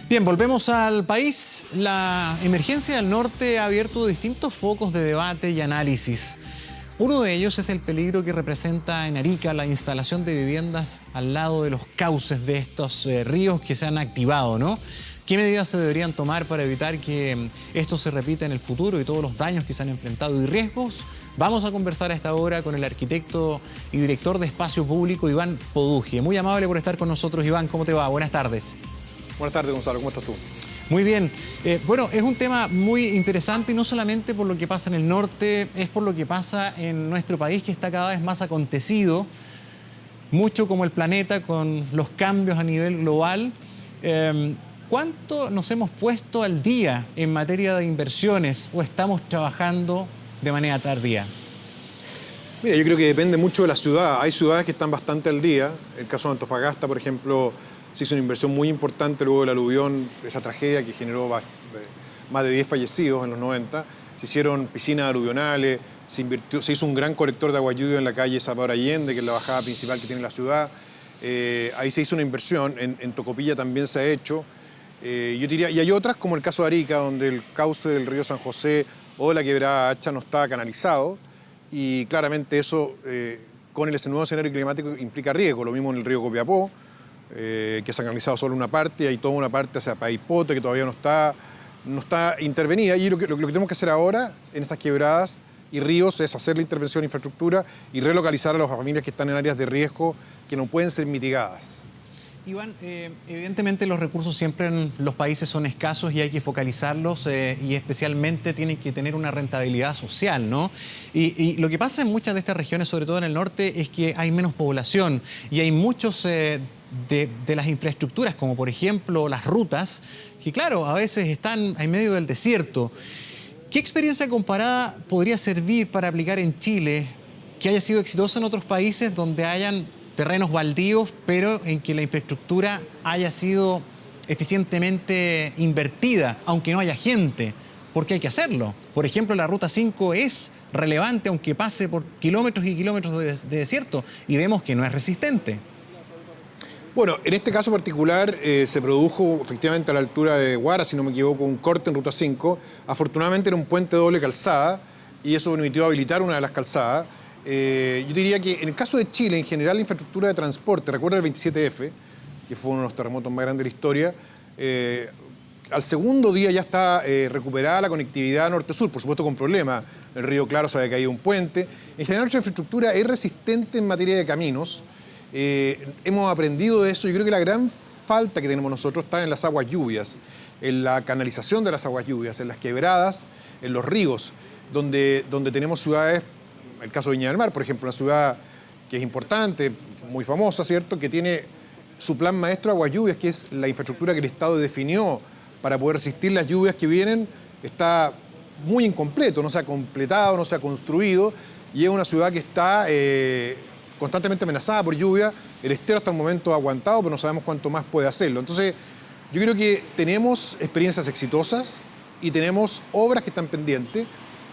Bien, volvemos al país. La emergencia del norte ha abierto distintos focos de debate y análisis. Uno de ellos es el peligro que representa en Arica la instalación de viviendas al lado de los cauces de estos ríos que se han activado, ¿no? ¿Qué medidas se deberían tomar para evitar que esto se repita en el futuro y todos los daños que se han enfrentado y riesgos? Vamos a conversar a esta hora con el arquitecto y director de Espacio Público, Iván Poduge. Muy amable por estar con nosotros, Iván. ¿Cómo te va? Buenas tardes. Buenas tardes, Gonzalo. ¿Cómo estás tú? Muy bien. Bueno, es un tema muy interesante y no solamente por lo que pasa en el norte, es por lo que pasa en nuestro país, que está cada vez más acontecido, mucho como el planeta, con los cambios a nivel global. ¿Cuánto nos hemos puesto al día en materia de inversiones o estamos trabajando de manera tardía? Mira, yo creo que depende mucho de la ciudad. Hay ciudades que están bastante al día. El caso de Antofagasta, por ejemplo, se hizo una inversión muy importante luego del aluvión, esa tragedia que generó más de 10 fallecidos en los 90. Se hicieron piscinas aluvionales, se hizo un gran colector de agua lluvia en la calle Salvador Allende, que es la bajada principal que tiene la ciudad. Ahí se hizo una inversión, en Tocopilla también se ha hecho. Yo diría, y hay otras, como el caso de Arica, donde el cauce del río San José o de la quebrada Hacha no está canalizado, y claramente eso, con el nuevo escenario climático, implica riesgo. Lo mismo en el río Copiapó, que se ha canalizado solo una parte, y hay toda una parte hacia Paipote que todavía no está intervenida. Y lo que tenemos que hacer ahora en estas quebradas y ríos es hacer la intervención de infraestructura y relocalizar a las familias que están en áreas de riesgo que no pueden ser mitigadas. Iván, evidentemente los recursos siempre en los países son escasos y hay que focalizarlos y especialmente tienen que tener una rentabilidad social, ¿no? Y lo que pasa en muchas de estas regiones, sobre todo en el norte, es que hay menos población y hay muchos de las infraestructuras, como por ejemplo las rutas, que claro, a veces están en medio del desierto. ¿Qué experiencia comparada podría servir para aplicar en Chile que haya sido exitosa en otros países donde hayan terrenos baldíos, pero en que la infraestructura haya sido eficientemente invertida, aunque no haya gente, porque hay que hacerlo? Por ejemplo, la Ruta 5 es relevante, aunque pase por kilómetros y kilómetros de desierto, y vemos que no es resistente. Bueno, en este caso particular se produjo efectivamente a la altura de Guara, si no me equivoco, un corte en Ruta 5. Afortunadamente era un puente doble calzada y eso permitió habilitar una de las calzadas. Yo diría que en el caso de Chile, en general, la infraestructura de transporte, recuerda el 27F, que fue uno de los terremotos más grandes de la historia, al segundo día ya está recuperada la conectividad norte-sur, por supuesto con problemas. En el Río Claro se había caído un puente. En general, nuestra infraestructura es resistente en materia de caminos. Hemos aprendido de eso. Yo creo que la gran falta que tenemos nosotros está en las aguas lluvias, en la canalización de las aguas lluvias, en las quebradas, en los ríos, donde tenemos ciudades. El caso de Viña del Mar, por ejemplo, una ciudad que es importante, muy famosa, ¿cierto?, que tiene su plan maestro de aguas lluvias, que es la infraestructura que el Estado definió para poder resistir las lluvias que vienen, está muy incompleto, no se ha completado, no se ha construido, y es una ciudad que está constantemente amenazada por lluvia. El estero hasta el momento ha aguantado, pero no sabemos cuánto más puede hacerlo. Entonces, yo creo que tenemos experiencias exitosas y tenemos obras que están pendientes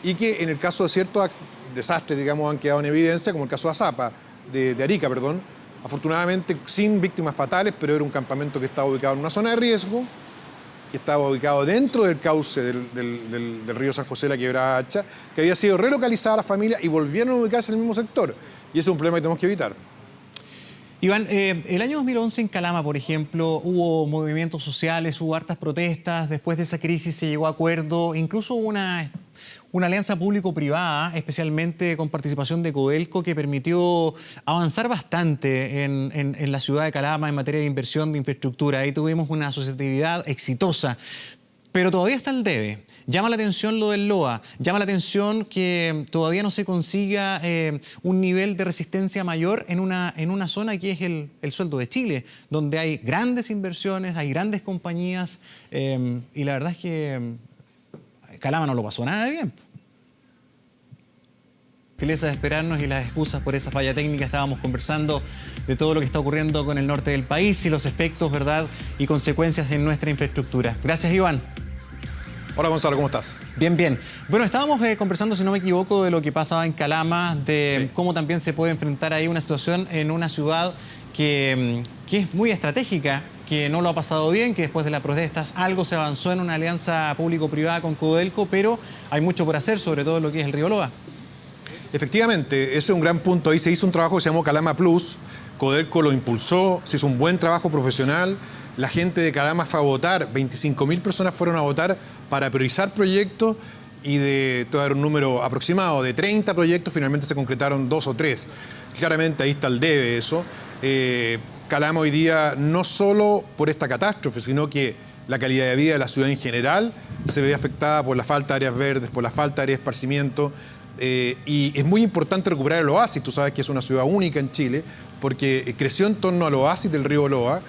y que en el caso de ciertos desastres, digamos, han quedado en evidencia, como el caso de Azapa, de Arica, perdón, afortunadamente sin víctimas fatales, pero era un campamento que estaba ubicado en una zona de riesgo, que estaba ubicado dentro del cauce del río San José, la quebrada Hacha, que había sido relocalizada a la familia y volvieron a ubicarse en el mismo sector. Y ese es un problema que tenemos que evitar. Iván, el año 2011 en Calama, por ejemplo, hubo movimientos sociales, hubo hartas protestas, después de esa crisis se llegó a acuerdo, incluso hubo una alianza público-privada, especialmente con participación de Codelco, que permitió avanzar bastante en la ciudad de Calama en materia de inversión de infraestructura. Ahí tuvimos una asociatividad exitosa, pero todavía está el debe. Llama la atención lo del LOA, llama la atención que todavía no se consiga un nivel de resistencia mayor en una zona que es el sueldo de Chile, donde hay grandes inversiones, hay grandes compañías, y la verdad es que Calama no lo pasó nada de bien. Gentileza de esperarnos y las excusas por esa falla técnica. Estábamos conversando de todo lo que está ocurriendo con el norte del país y los efectos, ¿verdad?, y consecuencias en nuestra infraestructura. Gracias, Iván. Hola, Gonzalo, ¿cómo estás? Bien, bien. Bueno, estábamos conversando, si no me equivoco, de lo que pasaba en Calama, de cómo también se puede enfrentar ahí una situación en una ciudad que es muy estratégica que no lo ha pasado bien, que después de las protestas algo se avanzó en una alianza público-privada con Codelco, pero hay mucho por hacer, sobre todo en lo que es el río Loa. Efectivamente, ese es un gran punto. Ahí se hizo un trabajo que se llamó Calama Plus, Codelco lo impulsó, se hizo un buen trabajo profesional, la gente de Calama fue a votar, 25.000 personas fueron a votar para priorizar proyectos y de todo un número aproximado de 30 proyectos, finalmente se concretaron 2 o 3. Claramente ahí está el debe eso. Calama hoy día no solo por esta catástrofe, sino que la calidad de vida de la ciudad en general se ve afectada por la falta de áreas verdes, por la falta de áreas de esparcimiento. Y es muy importante recuperar el oasis. Tú sabes que es una ciudad única en Chile porque creció en torno al oasis del río Loa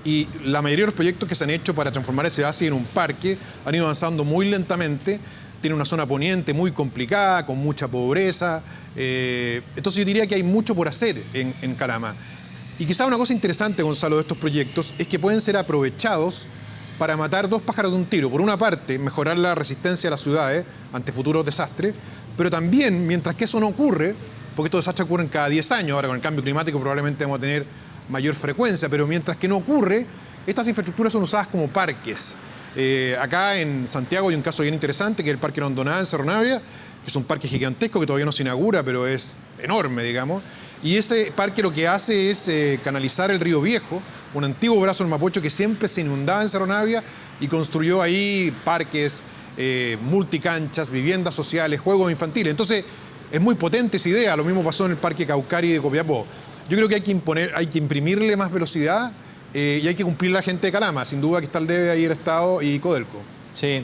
y la mayoría de los proyectos que se han hecho para transformar ese oasis en un parque han ido avanzando muy lentamente. Tiene una zona poniente muy complicada, con mucha pobreza. Entonces yo diría que hay mucho por hacer en Calama. Y quizá una cosa interesante, Gonzalo, de estos proyectos es que pueden ser aprovechados para matar 2 pájaros de un tiro. Por una parte, mejorar la resistencia de las ciudades ante futuros desastres, pero también, mientras que eso no ocurre, porque estos desastres ocurren cada 10 años, ahora con el cambio climático probablemente vamos a tener mayor frecuencia, pero mientras que no ocurre, estas infraestructuras son usadas como parques. Acá en Santiago hay un caso bien interesante, que es el Parque Londoná en Cerro Navia, que es un parque gigantesco que todavía no se inaugura, pero es enorme, digamos. Y ese parque lo que hace es canalizar el río Viejo, un antiguo brazo del Mapocho que siempre se inundaba en Cerro Navia y construyó ahí parques, multicanchas, viviendas sociales, juegos infantiles. Entonces, es muy potente esa idea. Lo mismo pasó en el Parque Caucari de Copiapó. Yo creo que hay que imprimirle más velocidad y hay que cumplir la gente de Calama. Sin duda que está el debe ahí el Estado y Codelco. Sí.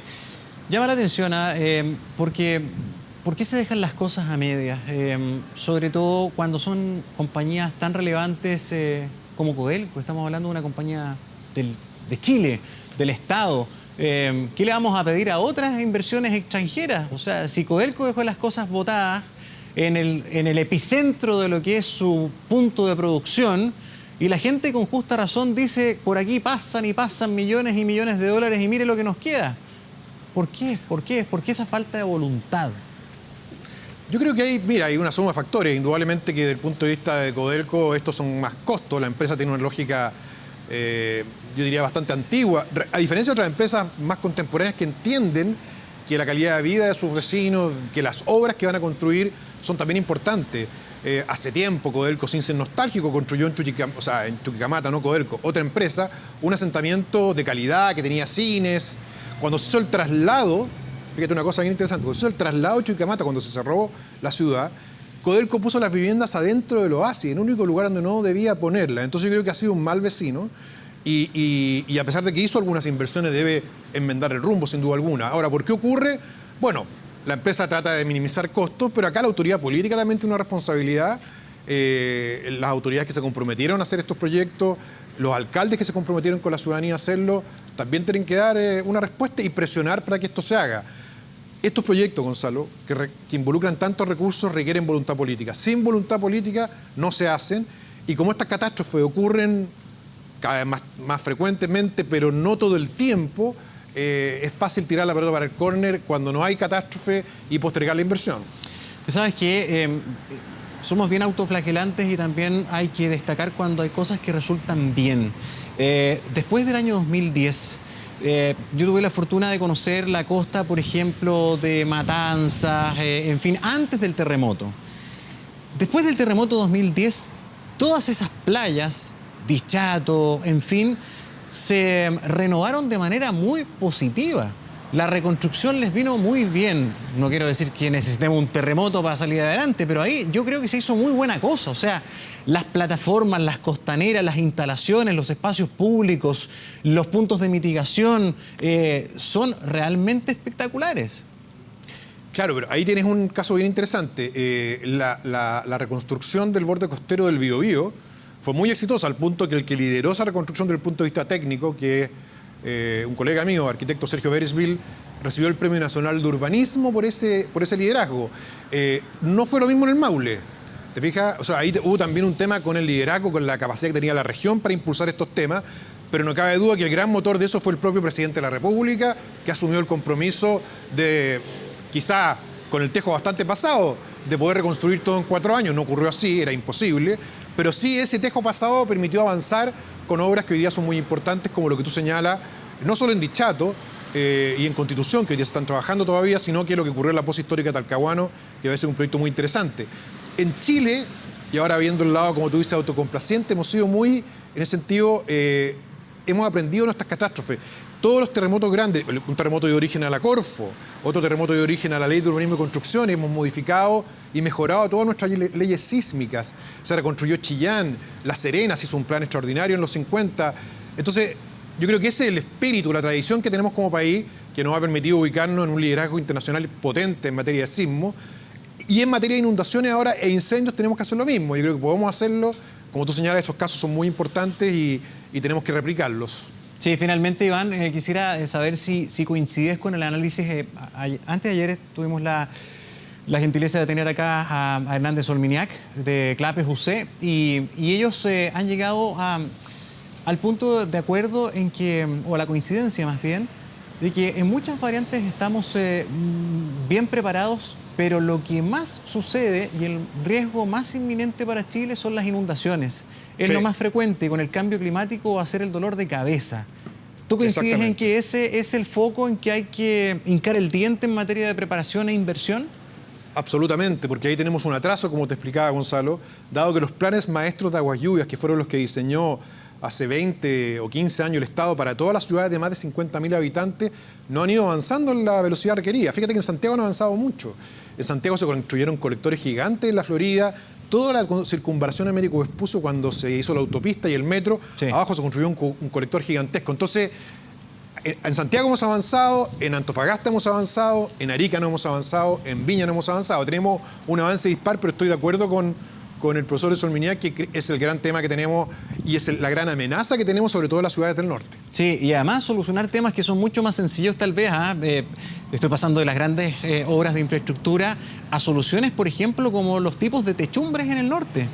Llama la atención, porque ¿por qué se dejan las cosas a medias? Sobre todo cuando son compañías tan relevantes como Codelco. Estamos hablando de una compañía de Chile, del Estado. ¿Qué le vamos a pedir a otras inversiones extranjeras? O sea, si Codelco dejó las cosas botadas en el epicentro de lo que es su punto de producción, y la gente con justa razón dice, por aquí pasan y pasan millones y millones de dólares y mire lo que nos queda. ¿Por qué? ¿Por qué? ¿Por qué esa falta de voluntad? Yo creo que hay una suma de factores. Indudablemente que desde el punto de vista de Codelco estos son más costos. La empresa tiene una lógica, yo diría, bastante antigua. A diferencia de otras empresas más contemporáneas que entienden que la calidad de vida de sus vecinos, que las obras que van a construir son también importantes. Hace tiempo Codelco, sin ser nostálgico, construyó en Chuquicamata, no Codelco, otra empresa, un asentamiento de calidad que tenía cines. Cuando se hizo el traslado, fíjate una cosa bien interesante, cuando se hizo el traslado de Chuquicamata, cuando se cerró la ciudad, Codelco puso las viviendas adentro del oasis, en el único lugar donde no debía ponerlas. Entonces yo creo que ha sido un mal vecino y a pesar de que hizo algunas inversiones debe enmendar el rumbo, sin duda alguna. Ahora, ¿por qué ocurre? Bueno, la empresa trata de minimizar costos, pero acá la autoridad política también tiene una responsabilidad. Las autoridades que se comprometieron a hacer estos proyectos, los alcaldes que se comprometieron con la ciudadanía a hacerlo, también tienen que dar una respuesta y presionar para que esto se haga. Estos proyectos, Gonzalo, que involucran tantos recursos, requieren voluntad política. Sin voluntad política no se hacen, y como estas catástrofes ocurren cada vez más frecuentemente, pero no todo el tiempo, es fácil tirar la pelota para el córner cuando no hay catástrofe y postergar la inversión. ¿Sabes qué? Somos bien autoflagelantes y también hay que destacar cuando hay cosas que resultan bien. Después del año 2010, yo tuve la fortuna de conocer la costa, por ejemplo, de Matanzas, en fin, antes del terremoto. Después del terremoto 2010, todas esas playas, Dichato, en fin, se renovaron de manera muy positiva. La reconstrucción les vino muy bien. No quiero decir que necesitemos un terremoto para salir adelante, pero ahí yo creo que se hizo muy buena cosa. O sea, las plataformas, las costaneras, las instalaciones, los espacios públicos, los puntos de mitigación, son realmente espectaculares. Claro, pero ahí tienes un caso bien interesante. La reconstrucción del borde costero del Biobío fue muy exitosa, al punto que el que lideró esa reconstrucción desde el punto de vista técnico, que un colega mío, arquitecto Sergio Beresville, recibió el Premio Nacional de Urbanismo por ese liderazgo. No fue lo mismo en el Maule. ¿Te fijas? O sea, ahí hubo también un tema con el liderazgo, con la capacidad que tenía la región para impulsar estos temas, pero no cabe duda que el gran motor de eso fue el propio presidente de la República, que asumió el compromiso de, quizá con el tejo bastante pasado, de poder reconstruir todo en 4 años. No ocurrió así, era imposible, pero sí ese tejo pasado permitió avanzar con obras que hoy día son muy importantes, como lo que tú señalas, no solo en Dichato y en Constitución, que hoy día se están trabajando todavía, sino que lo que ocurrió en la poza histórica de Talcahuano, que va a ser un proyecto muy interesante. En Chile, y ahora viendo el lado, como tú dices, autocomplaciente, hemos sido muy, en ese sentido, hemos aprendido nuestras catástrofes. Todos los terremotos grandes, un terremoto de origen a la Corfo, otro terremoto de origen a la Ley de Urbanismo y Construcción, hemos modificado y mejorado todas nuestras leyes sísmicas. Se reconstruyó Chillán, La Serena se hizo un plan extraordinario en los 50. Entonces, yo creo que ese es el espíritu, la tradición que tenemos como país, que nos ha permitido ubicarnos en un liderazgo internacional potente en materia de sismo. Y en materia de inundaciones ahora e incendios tenemos que hacer lo mismo. Yo creo que podemos hacerlo. Como tú señalas, estos casos son muy importantes y tenemos que replicarlos. Sí, finalmente, Iván, quisiera saber si coincides con el análisis. Antes de ayer tuvimos la gentileza de tener acá a Hernández Olminiac de Clapes UC y ellos han llegado al punto de acuerdo en que, o a la coincidencia más bien, de que en muchas variantes estamos bien preparados, pero lo que más sucede y el riesgo más inminente para Chile son las inundaciones. Es lo más frecuente, y con el cambio climático va a ser el dolor de cabeza. ¿Tú coincides en que ese es el foco en que hay que hincar el diente en materia de preparación e inversión? Absolutamente, porque ahí tenemos un atraso, como te explicaba Gonzalo, dado que los planes maestros de aguas lluvias, que fueron los que diseñó hace 20 o 15 años el Estado para todas las ciudades de más de 50.000 habitantes, no han ido avanzando en la velocidad requerida. Fíjate que en Santiago no ha avanzado mucho. En Santiago se construyeron colectores gigantes en la Florida. Toda la circunvalación de Américo Vespucio, cuando se hizo la autopista y el metro, abajo se construyó un colector gigantesco. Entonces, en Santiago hemos avanzado, en Antofagasta hemos avanzado, en Arica no hemos avanzado, en Viña no hemos avanzado. Tenemos un avance dispar, pero estoy de acuerdo con el profesor Solminiac, que es el gran tema que tenemos y es la gran amenaza que tenemos, sobre todo en las ciudades del norte. Sí, y además solucionar temas que son mucho más sencillos tal vez. Estoy pasando de las grandes obras de infraestructura a soluciones, por ejemplo, como los tipos de techumbres en el norte.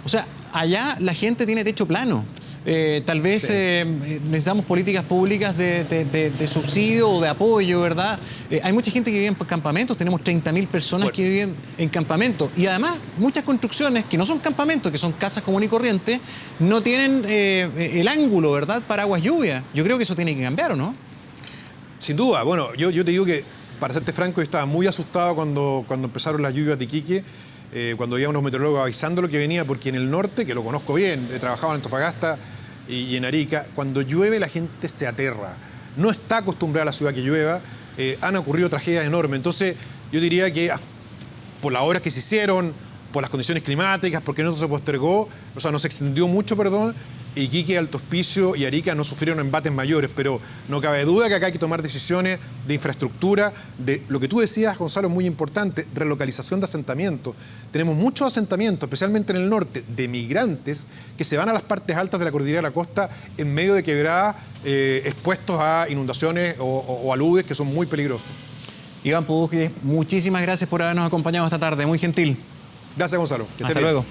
O sea, allá la gente tiene techo plano. Tal vez necesitamos políticas públicas de subsidio o de apoyo, ¿verdad? Hay mucha gente que vive en campamentos, tenemos 30.000 personas que viven en campamentos. Y además, muchas construcciones que no son campamentos, que son casas comunes y corrientes, no tienen el ángulo, ¿verdad?, para aguas lluvias. Yo creo que eso tiene que cambiar, ¿o no? Sin duda. Bueno, yo te digo que, para serte franco, yo estaba muy asustado cuando empezaron las lluvias de Iquique, cuando había unos meteorólogos avisando lo que venía, porque en el norte, que lo conozco bien, he trabajado en Antofagasta y en Arica, cuando llueve la gente se aterra. No está acostumbrada a la ciudad que llueva, han ocurrido tragedias enormes. Entonces, yo diría que por las obras que se hicieron, por las condiciones climáticas, porque no se postergó, o sea, no se extendió mucho, perdón, Iquique, Alto Hospicio y Arica no sufrieron embates mayores, pero no cabe duda que acá hay que tomar decisiones de infraestructura, de lo que tú decías, Gonzalo, es muy importante, relocalización de asentamientos. Tenemos muchos asentamientos, especialmente en el norte, de migrantes que se van a las partes altas de la cordillera de la costa en medio de quebradas, expuestos a inundaciones o aludes que son muy peligrosos. Iván Puduzki, muchísimas gracias por habernos acompañado esta tarde, muy gentil. Gracias, Gonzalo. Hasta luego.